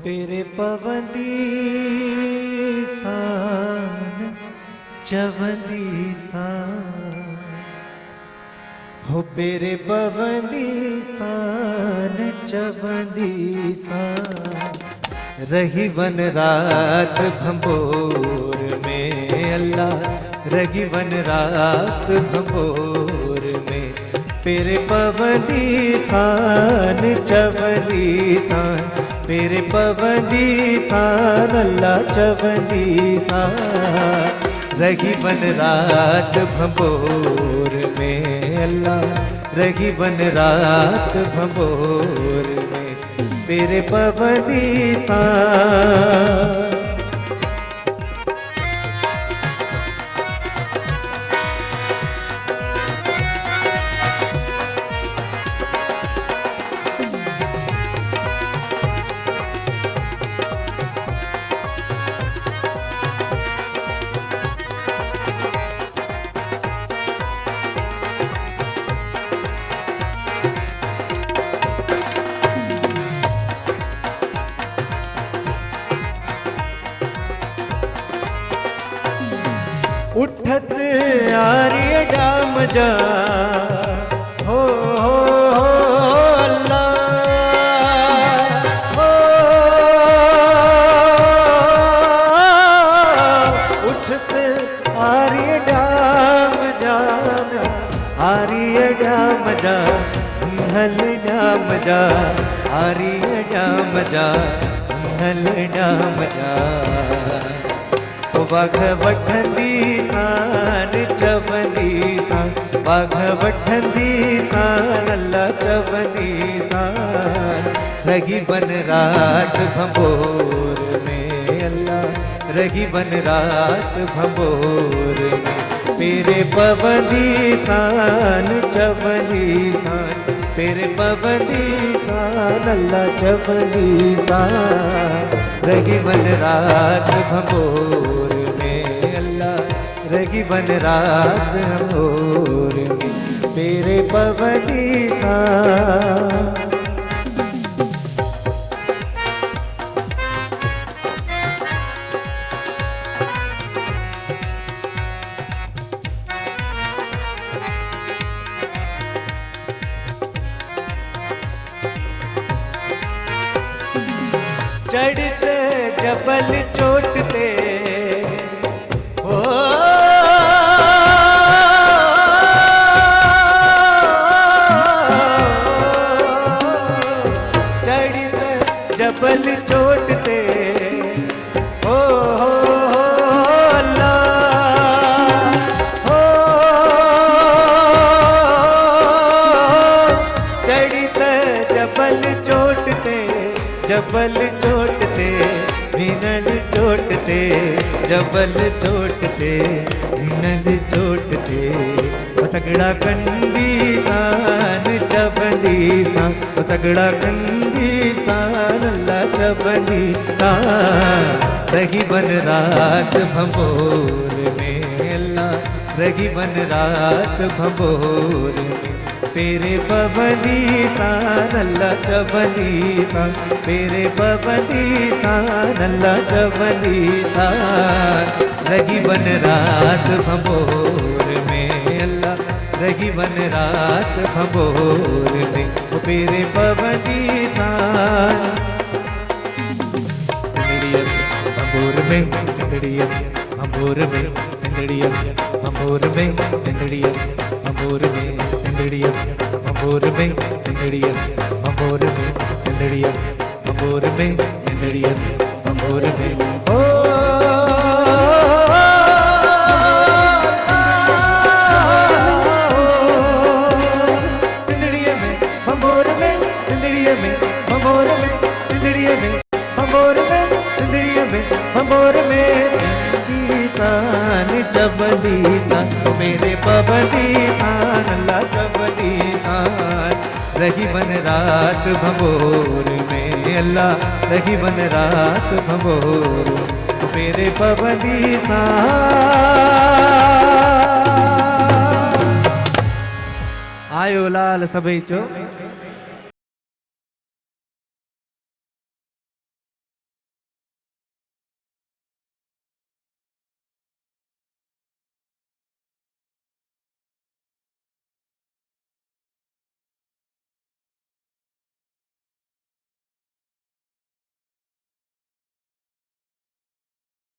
तेरे पवंदी सान चवंदी सान हो तेरे पवंदी सान चवंदी सान रही वन रात भंबोर में अल्लाह रही वन रात भंबोर में तेरे पवंदी सान चवंदी सान तेरे पवंदी सान अल्लाह चवंदी सान रही वन रात भंबोर में अल्लाह रही वन रात भंबोर में तेरे पवंदी सान उठत आर्य डाम जा हो अल्लाह हो उठत आर्य डाम जा आर्य डाम जा हल डाम जा आर्य डाम जा हल डाम जा वाघ वठंदी सान चवंदी सान वाघ वठंदी सान अल्लाह चवंदी सान रही वन रात भंबोर में अल्लाह रही वन रात भंबोर में तेरे पवंदी सान चवंदी सान तेरे पवंदी सान अल्लाह चवंदी सान रही वन रात भंबोर में अल्लाह रही वन रात भंबोर में तेरे पवंदी सान चढ़ते जबल चोटते हो चढ़ते जबल चोटते हो अल्लाह हो चढ़ते जबल चोटते जबल चोटते भिनल चोटते जबल चोटते भिनल चोटते सगड़ा कंदी सान चवंदी सान सगड़ा कंदी सान अल्लाह चवंदी सान रही वन रात भंबोर में अल्लाह रही वन रात भंबोर में तेरे पवंदी सान अल्लाह चवंदी सान तेरे पवंदी सान अल्लाह चवंदी सान रही वन रात भंबोर में अल्लाह रही वन रात भंबोर में तेरे पवंदी सान भंबोर में सिंदड़िया भंबोर में सिंदड़िया भंबोर में सिंदड़िया भंबोर में सिंदड़िया भंबोर में सिंदड़िया भंबोर में सिंदड़िया भंबोर में सिंदड़िया भंबोर में ओ चबली सान मेरे बबली सान अल्लाह चबली सान रही बन रात भंबोर में अल्लाह रही बन रात भंबोर मेरे बबली सान आयो लाल सभई चो